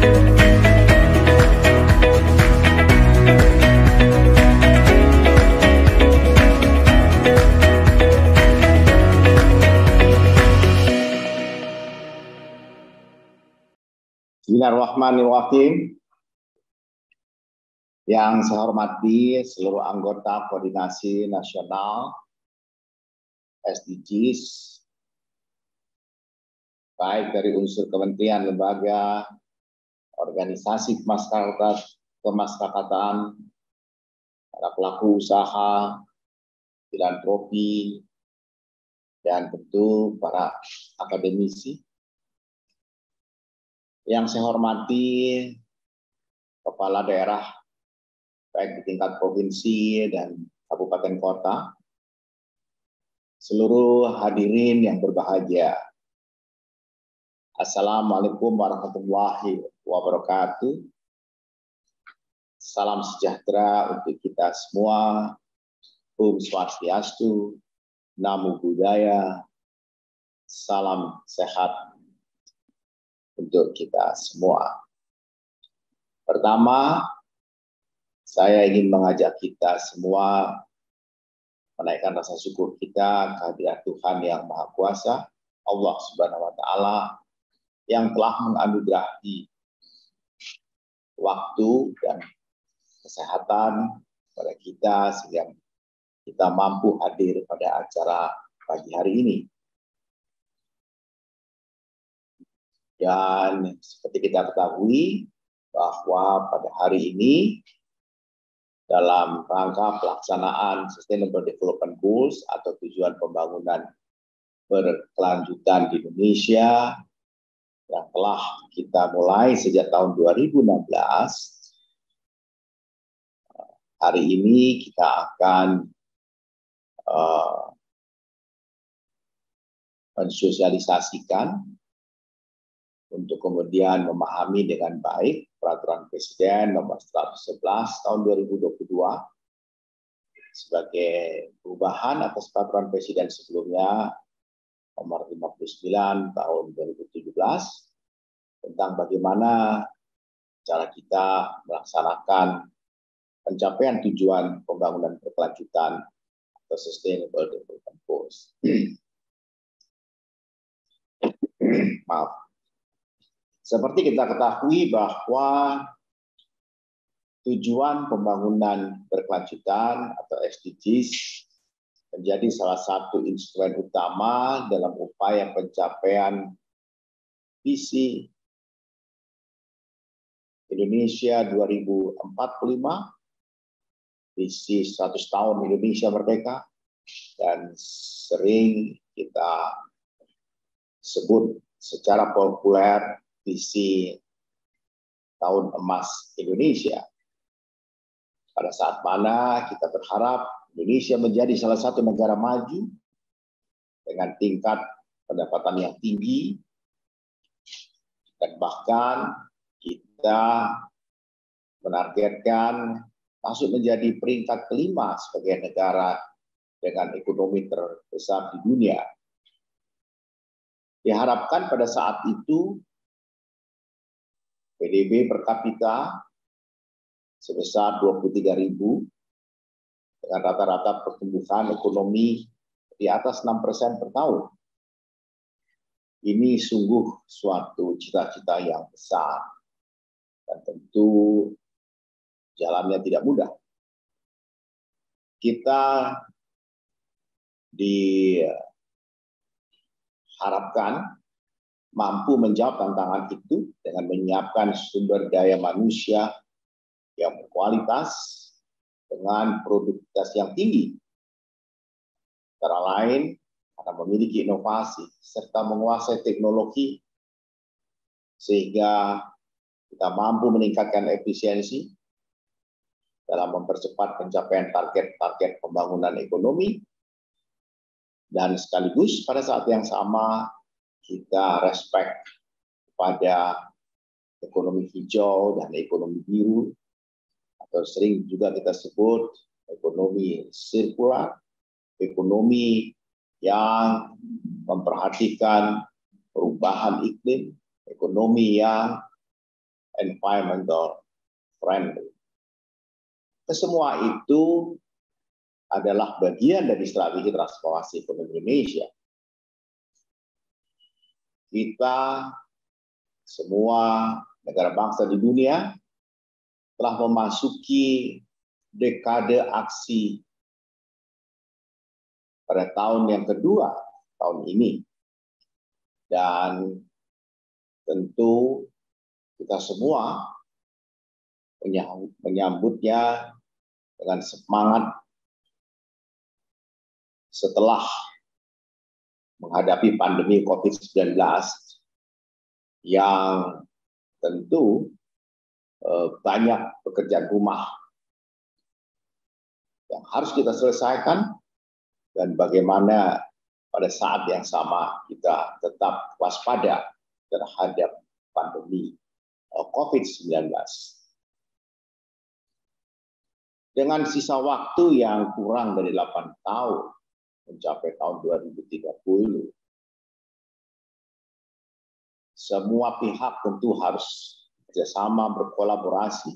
Bismillahirrahmanirrahim. Yang saya hormati seluruh anggota Koordinasi Nasional SDGs, baik dari unsur kementerian, lembaga, organisasi kemasyarakatan, para pelaku usaha, filantropi, dan tentu para akademisi. Yang saya hormati kepala daerah baik di tingkat provinsi dan kabupaten kota, seluruh hadirin yang berbahagia. Assalamualaikum warahmatullahi wabarakatuh. Salam sejahtera untuk kita semua. Om Swastiastu, Namo Buddhaya, salam sehat untuk kita semua. Pertama, saya ingin mengajak kita semua menaikkan rasa syukur kita kehadirat Tuhan yang Maha Kuasa, Allah Subhanahu wa Ta'ala, yang telah menganugerahi waktu dan kesehatan pada kita sehingga kita mampu hadir pada acara pagi hari ini. Dan seperti kita ketahui bahwa pada hari ini dalam rangka pelaksanaan Sustainable Development Goals atau tujuan pembangunan berkelanjutan di Indonesia yang telah kita mulai sejak tahun 2016, hari ini kita akan mensosialisasikan untuk kemudian memahami dengan baik Peraturan Presiden Nomor 111 Tahun 2022 sebagai perubahan atas Peraturan Presiden sebelumnya Nomor 59 Tahun 2017 tentang bagaimana cara kita melaksanakan pencapaian tujuan pembangunan berkelanjutan atau Sustainable Development Goals. Maaf. Seperti kita ketahui bahwa tujuan pembangunan berkelanjutan atau SDGs menjadi salah satu instrumen utama dalam upaya pencapaian visi Indonesia 2045, visi 100 tahun Indonesia merdeka, dan sering kita sebut secara populer visi tahun emas Indonesia. Pada saat mana kita berharap Indonesia menjadi salah satu negara maju dengan tingkat pendapatan yang tinggi, dan bahkan kita menargetkan masuk menjadi peringkat kelima sebagai negara dengan ekonomi terbesar di dunia. Diharapkan pada saat itu PDB per kapita sebesar 23.000 dengan rata-rata pertumbuhan ekonomi di atas 6% per tahun. Ini sungguh suatu cita-cita yang besar dan tentu jalannya tidak mudah. Kita diharapkan mampu menjawab tantangan itu dengan menyiapkan sumber daya manusia yang berkualitas dengan produktivitas yang tinggi. Antara lain, karena memiliki inovasi serta menguasai teknologi sehingga kita mampu meningkatkan efisiensi dalam mempercepat pencapaian target-target pembangunan ekonomi, dan sekaligus pada saat yang sama kita respect kepada ekonomi hijau dan ekonomi biru, atau sering juga kita sebut ekonomi sirkular, ekonomi yang memperhatikan perubahan iklim, ekonomi yang environmental friendly. Kesemua itu adalah bagian dari strategi transformasi ekonomi Indonesia. Kita semua negara bangsa di dunia telah memasuki dekade aksi pada tahun yang kedua tahun ini. Dan tentu kita semua menyambutnya dengan semangat setelah menghadapi pandemi COVID-19 yang tentu banyak pekerjaan rumah yang harus kita selesaikan, dan bagaimana pada saat yang sama kita tetap waspada terhadap pandemi COVID-19. Dengan sisa waktu yang kurang dari 8 tahun, mencapai tahun 2030, semua pihak tentu harus bekerjasama, berkolaborasi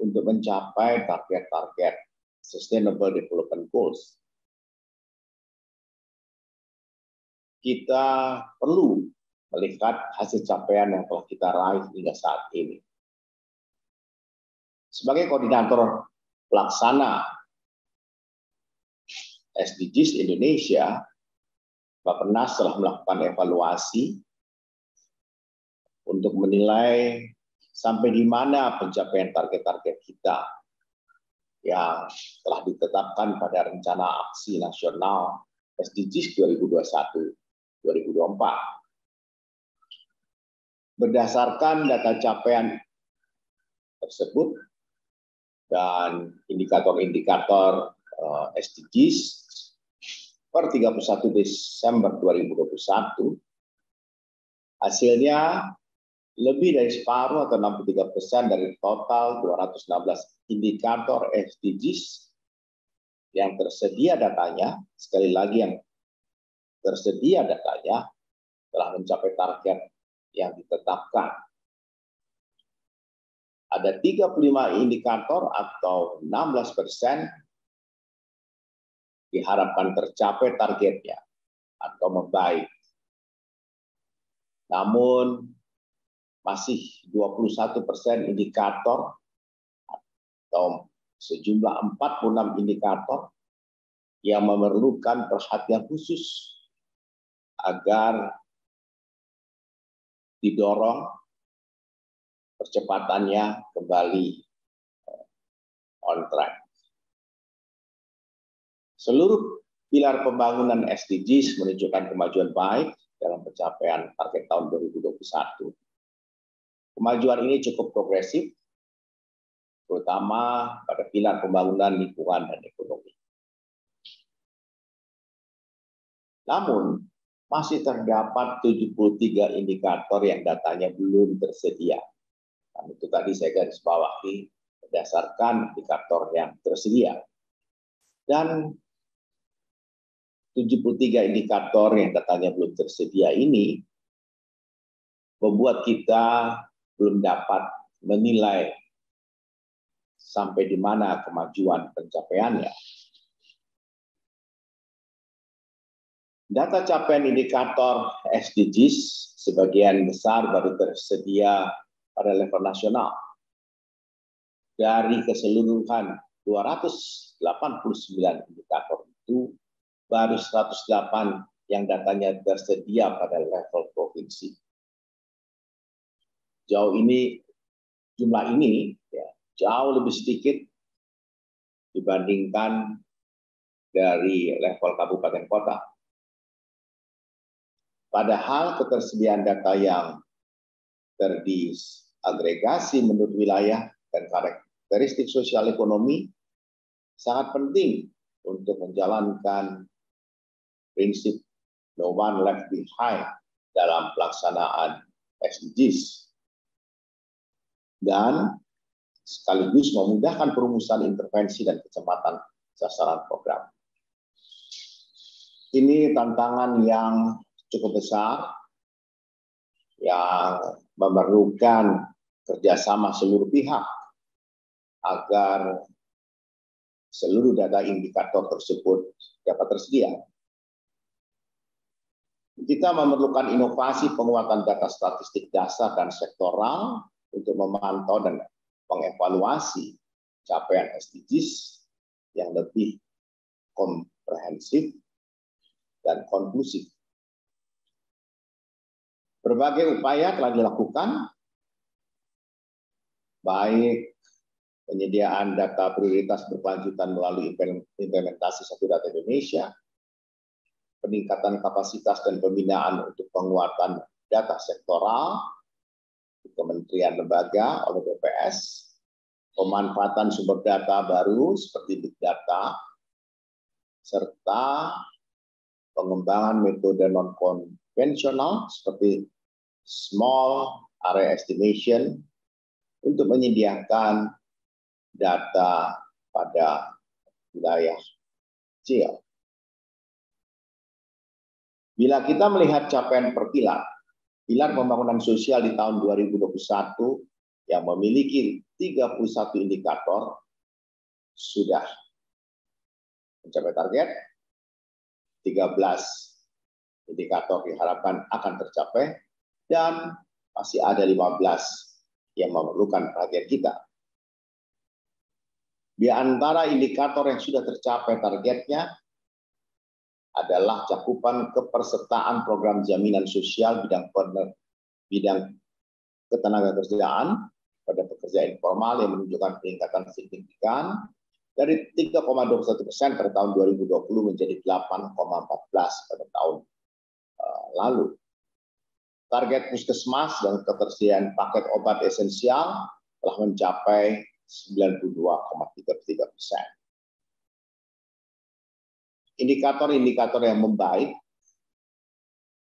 untuk mencapai target-target Sustainable Development Goals. Kita perlu melihat hasil capaian yang telah kita raih hingga saat ini. Sebagai koordinator pelaksana SDGs Indonesia, Bappenas telah melakukan evaluasi untuk menilai sampai di mana pencapaian target-target kita yang telah ditetapkan pada Rencana Aksi Nasional SDGs 2021-2024. Berdasarkan data capaian tersebut dan indikator-indikator SDGs per 31 Desember 2021, hasilnya lebih dari separuh atau 63% dari total 216 indikator SDGs yang tersedia datanya, sekali lagi yang tersedia datanya telah mencapai target yang ditetapkan. Ada 35 indikator atau 16% diharapkan tercapai targetnya atau membaik. Namun masih 21% indikator atau sejumlah 46 indikator yang memerlukan perhatian khusus agar didorong percepatannya kembali on track. Seluruh pilar pembangunan SDGs menunjukkan kemajuan baik dalam pencapaian target tahun 2021. Kemajuan ini cukup progresif, terutama pada pilar pembangunan lingkungan dan ekonomi. Namun, masih terdapat 73 indikator yang datanya belum tersedia. Nah, itu tadi saya garis bawahi berdasarkan indikator yang tersedia. Dan 73 indikator yang datanya belum tersedia ini membuat kita belum dapat menilai sampai di mana kemajuan pencapaiannya. Data capaian indikator SDGs sebagian besar baru tersedia pada level nasional. Dari keseluruhan 289 indikator itu, baru 108 yang datanya tersedia pada level provinsi. Jumlah ini ya, jauh lebih sedikit dibandingkan dari level kabupaten kota. Padahal ketersediaan data yang terdiagregasi menurut wilayah dan karakteristik sosial ekonomi sangat penting untuk menjalankan prinsip no one left behind dalam pelaksanaan SDGs. Dan sekaligus memudahkan perumusan intervensi dan kecepatan sasaran program. Ini tantangan yang cukup besar yang memerlukan kerjasama seluruh pihak agar seluruh data indikator tersebut dapat tersedia. Kita memerlukan inovasi penguatan data statistik dasar dan sektoral untuk memantau dan mengevaluasi capaian SDGs yang lebih komprehensif dan konklusif. Berbagai upaya telah dilakukan, baik penyediaan data prioritas berkelanjutan melalui implementasi Satu Data Indonesia, peningkatan kapasitas dan pembinaan untuk penguatan data sektoral di kementerian lembaga oleh BPS, pemanfaatan sumber data baru seperti Big Data, serta pengembangan metode non-konvensional seperti Small Area Estimation untuk menyediakan data pada wilayah kecil. Bila kita melihat capaian per pilar pembangunan sosial di tahun 2021 yang memiliki 31 indikator sudah mencapai target, 13 indikator diharapkan akan tercapai, dan masih ada 15 yang memerlukan perhatian kita. Di antara indikator yang sudah tercapai targetnya adalah cakupan kepesertaan program jaminan sosial bidang ketenagakerjaan pada pekerja informal yang menunjukkan peningkatan signifikan dari 3,21% pada tahun 2020 menjadi 8,14% pada tahun lalu. Target puskesmas dan ketersediaan paket obat esensial telah mencapai 92,33%. Indikator-indikator yang membaik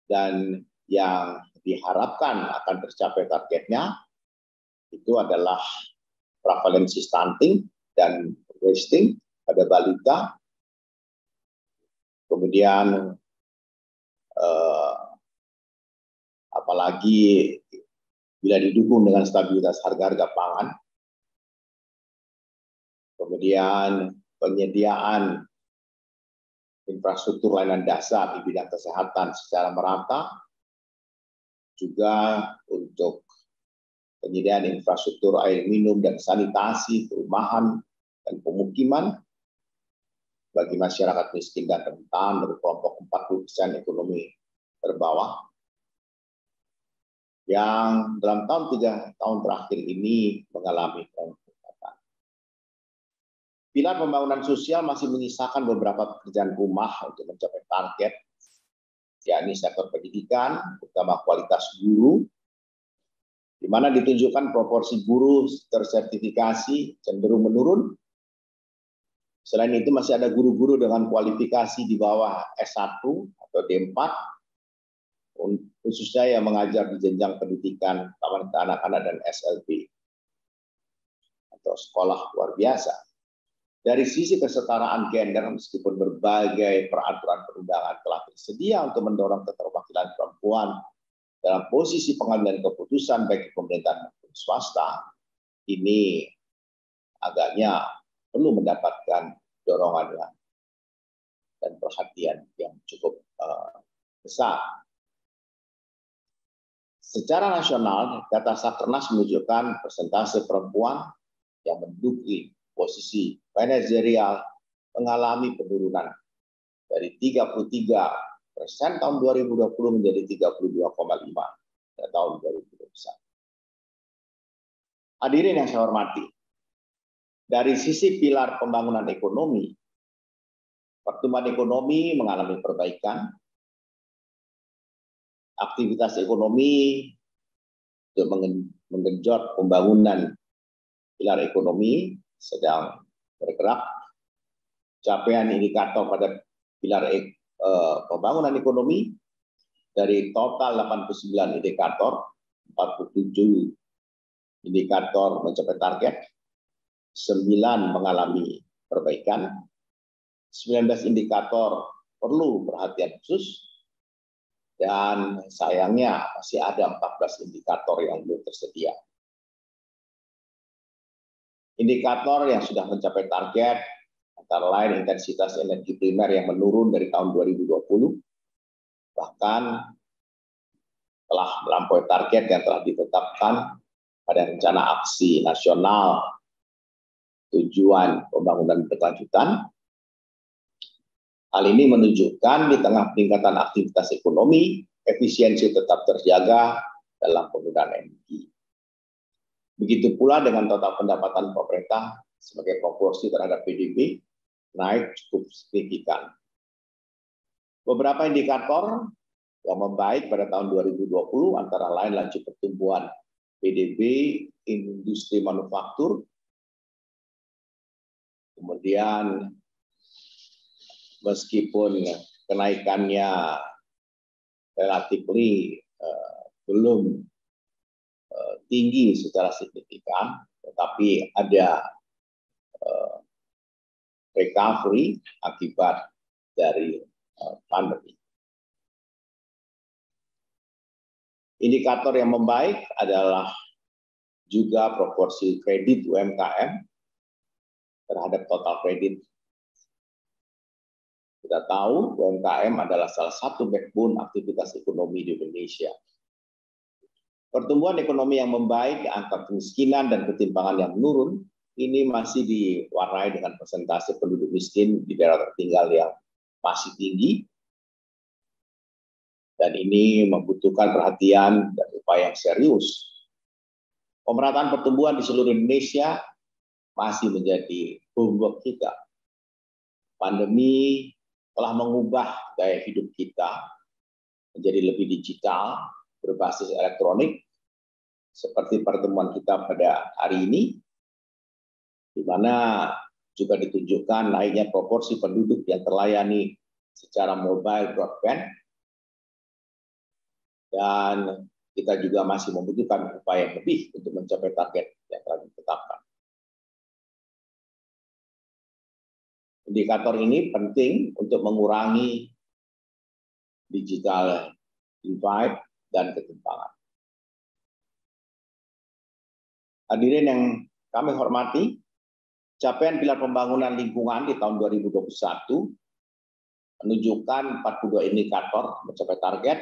dan yang diharapkan akan tercapai targetnya itu adalah prevalensi stunting dan wasting pada balita, kemudian apalagi bila didukung dengan stabilitas harga-harga pangan, kemudian penyediaan infrastruktur layanan dasar di bidang kesehatan secara merata, juga untuk penyediaan infrastruktur air minum dan sanitasi, perumahan, dan pemukiman bagi masyarakat miskin dan rentan dari kelompok 40% ekonomi terbawah, yang dalam 3 tahun terakhir ini mengalami peningkatan. Pilar pembangunan sosial masih menyisakan beberapa pekerjaan rumah untuk mencapai target, yakni sektor pendidikan, terutama kualitas guru, di mana ditunjukkan proporsi guru tersertifikasi cenderung menurun. Selain itu masih ada guru-guru dengan kualifikasi di bawah S1 atau D4, khususnya yang mengajar di jenjang pendidikan taman anak-anak dan SLB atau sekolah luar biasa. Dari sisi kesetaraan gender, meskipun berbagai peraturan perundangan telah tersedia untuk mendorong keterwakilan perempuan dalam posisi pengambilan keputusan bagi pemerintahan maupun swasta, ini agaknya perlu mendapatkan dorongan dan perhatian yang cukup besar. Secara nasional, data Sakernas menunjukkan persentase perempuan yang menduduki posisi manajerial mengalami penurunan dari 33% tahun 2020 menjadi 32,5% pada tahun 2021. Hadirin yang saya hormati, dari sisi pilar pembangunan ekonomi, pertumbuhan ekonomi mengalami perbaikan, aktivitas ekonomi untuk menggenjot pembangunan pilar ekonomi sedang bergerak. Capaian indikator pada pilar pembangunan ekonomi dari total 89 indikator, 47 indikator mencapai target, 9 mengalami perbaikan, 19 indikator perlu perhatian khusus, dan sayangnya masih ada 14 indikator yang belum tersedia. Indikator yang sudah mencapai target antara lain intensitas energi primer yang menurun dari tahun 2020, bahkan telah melampaui target yang telah ditetapkan pada rencana aksi nasional tujuan pembangunan berkelanjutan. Hal ini menunjukkan di tengah peningkatan aktivitas ekonomi, efisiensi tetap terjaga dalam penggunaan energi. Begitu pula dengan total pendapatan pemerintah sebagai proporsi terhadap PDB naik cukup signifikan. Beberapa indikator yang membaik pada tahun 2020 antara lain laju pertumbuhan PDB industri manufaktur, kemudian meskipun kenaikannya relatif belum tinggi secara signifikan, tetapi ada recovery akibat dari pandemi. Indikator yang membaik adalah juga proporsi kredit UMKM terhadap total kredit. Kita tahu UMKM adalah salah satu backbone aktivitas ekonomi di Indonesia. Pertumbuhan ekonomi yang membaik, angka kemiskinan dan ketimpangan yang menurun, ini masih diwarnai dengan persentase penduduk miskin di daerah tertinggal yang masih tinggi. Dan ini membutuhkan perhatian dan upaya yang serius. Pemerataan pertumbuhan di seluruh Indonesia masih menjadi homework kita. Pandemi telah mengubah gaya hidup kita menjadi lebih digital, berbasis elektronik, seperti pertemuan kita pada hari ini, di mana juga ditunjukkan naiknya proporsi penduduk yang terlayani secara mobile broadband, dan kita juga masih membutuhkan upaya lebih untuk mencapai target yang telah ditetapkan. Indikator ini penting untuk mengurangi digital divide dan ketimpangan. Hadirin yang kami hormati, capaian pilar pembangunan lingkungan di tahun 2021 menunjukkan 42 indikator mencapai target,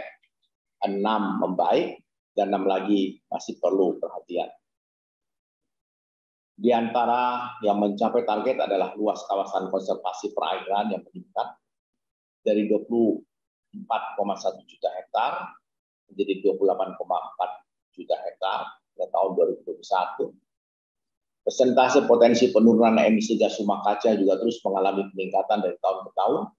6 membaik, dan 6 lagi masih perlu perhatian. Di antara yang mencapai target adalah luas kawasan konservasi perairan yang meningkat dari 24,1 juta hektar menjadi 28,4 juta hektar pada tahun 2021. Persentase potensi penurunan emisi gas rumah kaca juga terus mengalami peningkatan dari tahun ke tahun,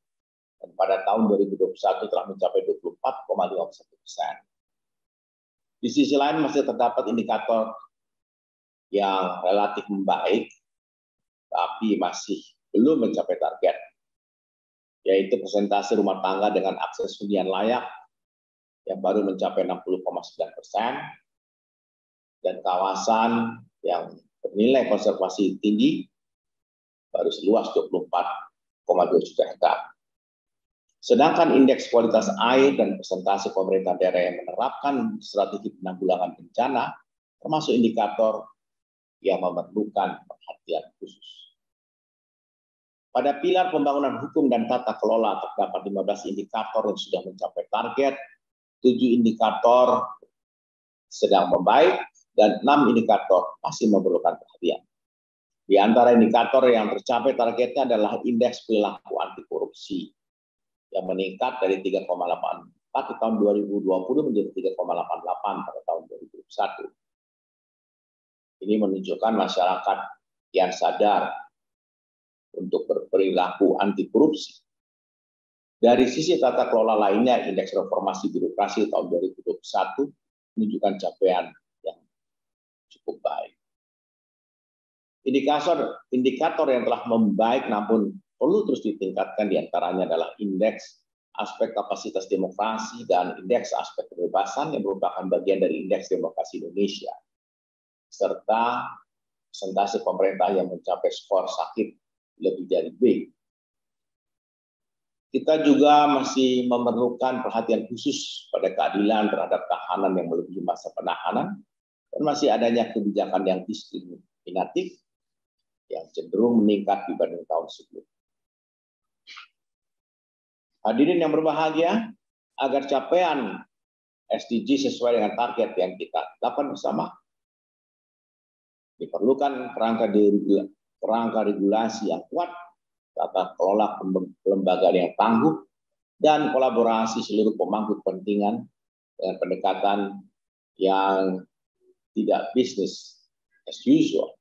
dan pada tahun 2021 telah mencapai 24,51%. Di sisi lain masih terdapat indikator yang relatif membaik, tapi masih belum mencapai target, yaitu persentase rumah tangga dengan akses hunian layak yang baru mencapai 60,9%, dan kawasan yang bernilai konservasi tinggi baru seluas 24,2 juta hektar. Sedangkan indeks kualitas air dan persentase pemerintah daerah yang menerapkan strategi penanggulangan bencana termasuk indikator yang memerlukan perhatian khusus. Pada pilar pembangunan hukum dan tata kelola terdapat 15 indikator yang sudah mencapai target, 7 indikator sedang membaik, dan 6 indikator masih memerlukan perhatian. Di antara indikator yang tercapai targetnya adalah indeks perilaku anti korupsi yang meningkat dari 3,84 di tahun 2020 menjadi 3,88 pada tahun 2021. Ini menunjukkan masyarakat yang sadar untuk berperilaku anti korupsi. Dari sisi tata kelola lainnya, indeks reformasi birokrasi tahun 2021 menunjukkan capaian yang cukup baik. Indikator yang telah membaik namun perlu terus ditingkatkan diantaranya adalah indeks aspek kapasitas demokrasi dan indeks aspek kebebasan yang merupakan bagian dari indeks demokrasi Indonesia, serta persentase pemerintah yang mencapai skor sakit lebih dari B. Kita juga masih memerlukan perhatian khusus pada keadilan terhadap tahanan yang melebihi masa penahanan, dan masih adanya kebijakan yang diskriminatif yang cenderung meningkat dibanding tahun sebelumnya. Hadirin yang berbahagia, agar capaian SDG sesuai dengan target yang kita tetapkan bersama, diperlukan kerangka regulasi yang kuat, tata kelola kelembagaan yang tangguh, dan kolaborasi seluruh pemangku kepentingan dengan pendekatan yang tidak business as usual.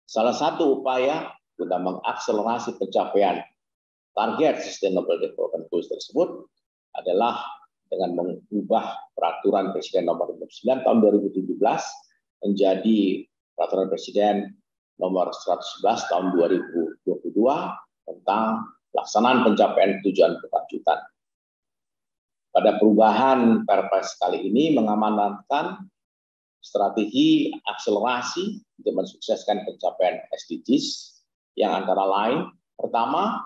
Salah satu upaya guna mengakselerasi pencapaian target Sustainable Development Goals tersebut adalah dengan mengubah peraturan Presiden nomor 59 tahun 2017 menjadi peraturan Presiden nomor 111 tahun 2022 tentang pelaksanaan pencapaian tujuan berkelanjutan. Pada perubahan Perpres kali ini mengamanatkan strategi akselerasi untuk mensukseskan pencapaian SDGs yang antara lain, pertama,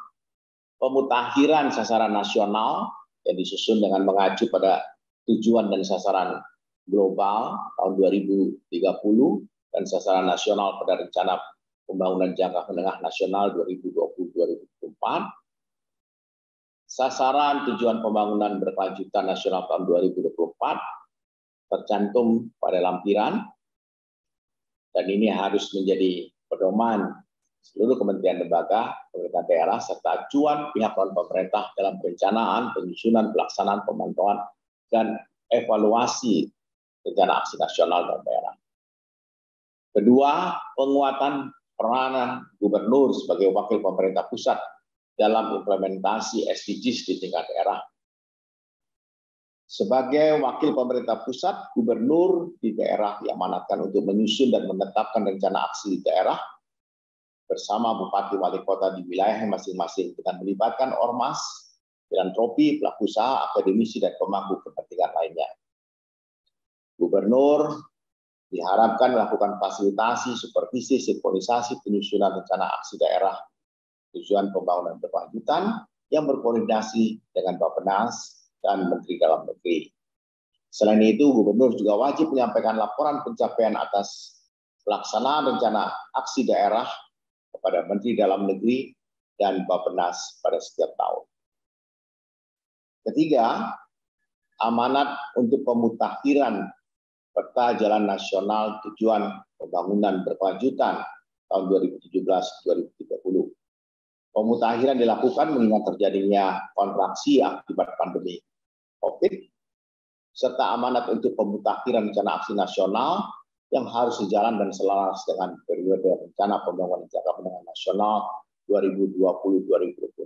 pemutakhiran sasaran nasional yang disusun dengan mengacu pada tujuan dan sasaran global tahun 2030 dan sasaran nasional pada rencana pembangunan jangka menengah nasional 2020-2024. Sasaran tujuan pembangunan berkelanjutan nasional tahun 2024 tercantum pada lampiran, dan ini harus menjadi pedoman seluruh kementerian lembaga, pemerintah daerah, serta acuan pihak non-pemerintah dalam perencanaan, penyusunan, pelaksanaan, pemantauan, dan evaluasi rencana aksi nasional dan daerah. Kedua, penguatan peranan gubernur sebagai wakil pemerintah pusat dalam implementasi SDGs di tingkat daerah. Sebagai wakil pemerintah pusat, gubernur di daerah diamanatkan untuk menyusun dan menetapkan rencana aksi di daerah bersama bupati wali kota di wilayah masing-masing dengan melibatkan ormas, filantropi, pelaku usaha, akademisi, dan pemangku kepentingan lainnya. Gubernur diharapkan melakukan fasilitasi, supervisi, sinkronisasi, penyusunan rencana aksi daerah tujuan pembangunan berkelanjutan yang berkoordinasi dengan Bappenas dan Menteri Dalam Negeri. Selain itu, Gubernur juga wajib menyampaikan laporan pencapaian atas pelaksanaan rencana aksi daerah kepada Menteri Dalam Negeri dan Bappenas pada setiap tahun. Ketiga, amanat untuk pemutakhiran peta jalan nasional tujuan pembangunan berkelanjutan tahun 2017-2030. Pemutakhiran dilakukan mengingat terjadinya kontraksi akibat pandemi COVID, serta amanat untuk pemutakhiran rencana aksi nasional yang harus sejalan dan selaras dengan periode rencana pembangunan jangka menengah nasional 2020-2024.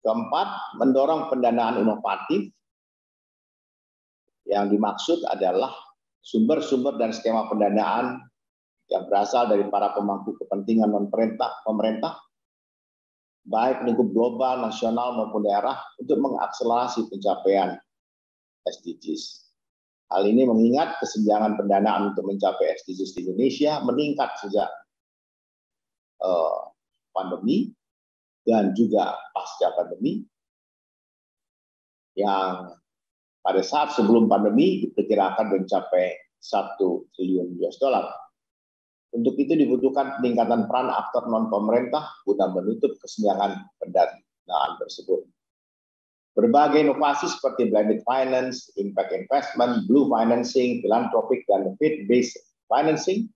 Keempat, mendorong pendanaan inovatif. Yang dimaksud adalah sumber-sumber dan skema pendanaan yang berasal dari para pemangku kepentingan pemerintah, baik lingkup global, nasional maupun daerah, untuk mengakselerasi pencapaian SDGs. Hal ini mengingat kesenjangan pendanaan untuk mencapai SDGs di Indonesia meningkat sejak pandemi dan juga pasca pandemi, yang pada saat sebelum pandemi diperkirakan mencapai 1 triliun US dollar. Untuk itu dibutuhkan peningkatan peran aktor non-pemerintah guna menutup kesenjangan pendanaan tersebut. Berbagai inovasi seperti blended finance, impact investment, blue financing, philanthropic, dan faith-based financing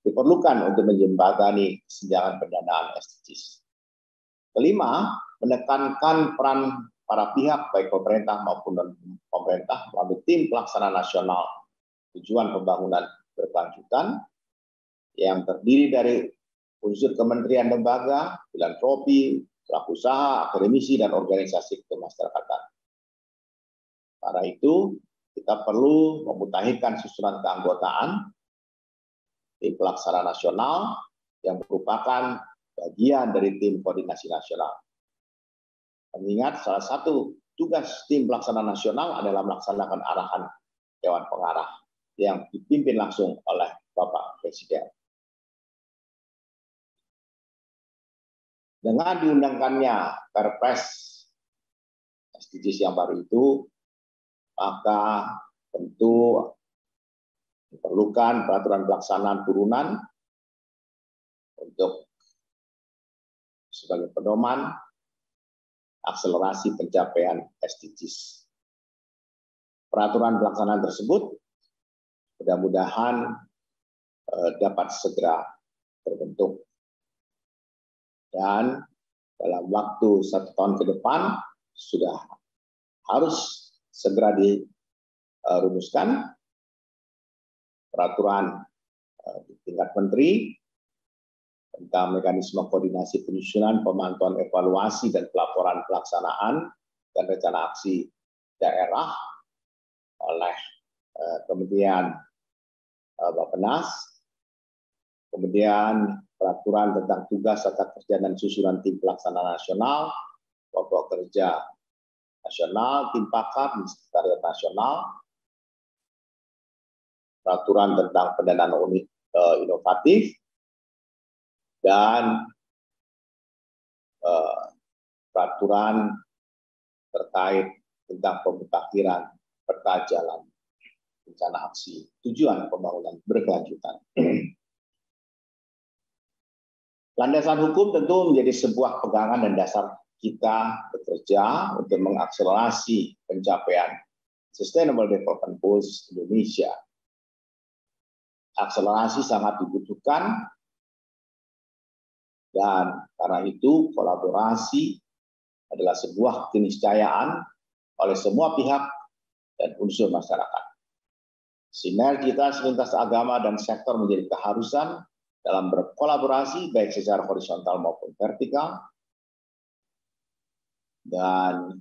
diperlukan untuk menjembatani kesenjangan pendanaan SDGs. Kelima, menekankan peran para pihak baik pemerintah maupun non-pemerintah melalui tim pelaksana nasional tujuan pembangunan berkelanjutan yang terdiri dari unsur kementerian lembaga, filantropi, pelaku usaha, akademisi, dan organisasi kemasyarakatan. Karena itu, kita perlu memutakhirkan susunan keanggotaan tim pelaksana nasional yang merupakan bagian dari tim koordinasi nasional. Mengingat salah satu tugas tim pelaksana nasional adalah melaksanakan arahan Dewan Pengarah yang dipimpin langsung oleh Bapak Presiden. Dengan diundangkannya Perpres SDGs yang baru itu, maka tentu Diperlukan peraturan pelaksanaan turunan untuk sebagai pedoman akselerasi pencapaian SDGs. Peraturan pelaksanaan tersebut mudah-mudahan dapat segera terbentuk. Dan dalam waktu 1 tahun ke depan sudah harus segera dirumuskan peraturan di tingkat menteri tentang mekanisme koordinasi penyusunan, pemantauan, evaluasi, dan pelaporan pelaksanaan dan rencana aksi daerah oleh Kementerian Bappenas, kemudian peraturan tentang tugas, tata kerja, dan susunan tim pelaksana nasional, pokok kerja nasional, tim pakar, sekretariat nasional, peraturan tentang pendanaan unit inovatif, dan peraturan terkait tentang pemutakhiran peta jalan rencana aksi tujuan pembangunan berkelanjutan. Landasan hukum tentu menjadi sebuah pegangan dan dasar kita bekerja untuk mengakselerasi pencapaian Sustainable Development Goals Indonesia. Akselerasi sangat dibutuhkan, dan karena itu kolaborasi adalah sebuah keniscayaan oleh semua pihak dan unsur masyarakat. Sinergitas lintas agama dan sektor menjadi keharusan dalam berkolaborasi baik secara horizontal maupun vertikal, dan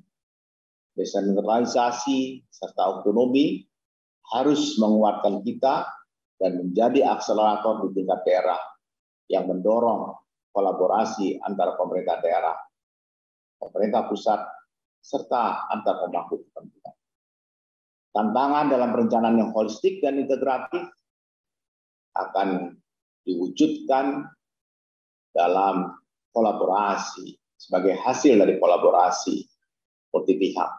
desentralisasi serta otonomi harus menguatkan kita dan menjadi akselerator di tingkat daerah yang mendorong kolaborasi antara pemerintah daerah, pemerintah pusat, serta antar pemangku kepentingan. Tantangan dalam perencanaan yang holistik dan integratif akan diwujudkan dalam kolaborasi sebagai hasil dari kolaborasi multi pihak.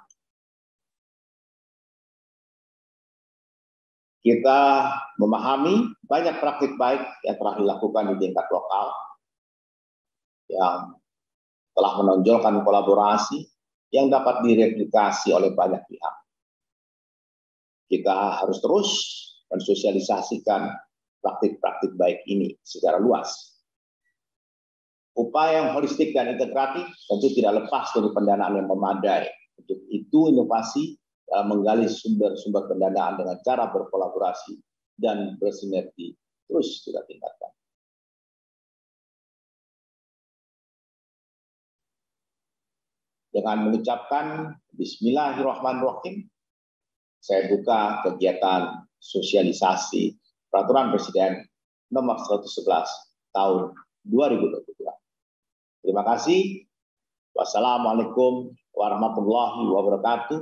Kita memahami banyak praktik baik yang telah dilakukan di tingkat lokal yang telah menonjolkan kolaborasi yang dapat direplikasi oleh banyak pihak. Kita harus terus mensosialisasikan praktik-praktik baik ini secara luas. Upaya yang holistik dan integratif tentu tidak lepas dari pendanaan yang memadai. Untuk itu inovasi menggali sumber-sumber pendanaan dengan cara berkolaborasi dan bersinergi terus kita tingkatkan. Dengan mengucapkan Bismillahirrahmanirrahim, saya buka kegiatan sosialisasi Peraturan Presiden Nomor 111 Tahun 2022. Terima kasih. Wassalamualaikum warahmatullahi wabarakatuh.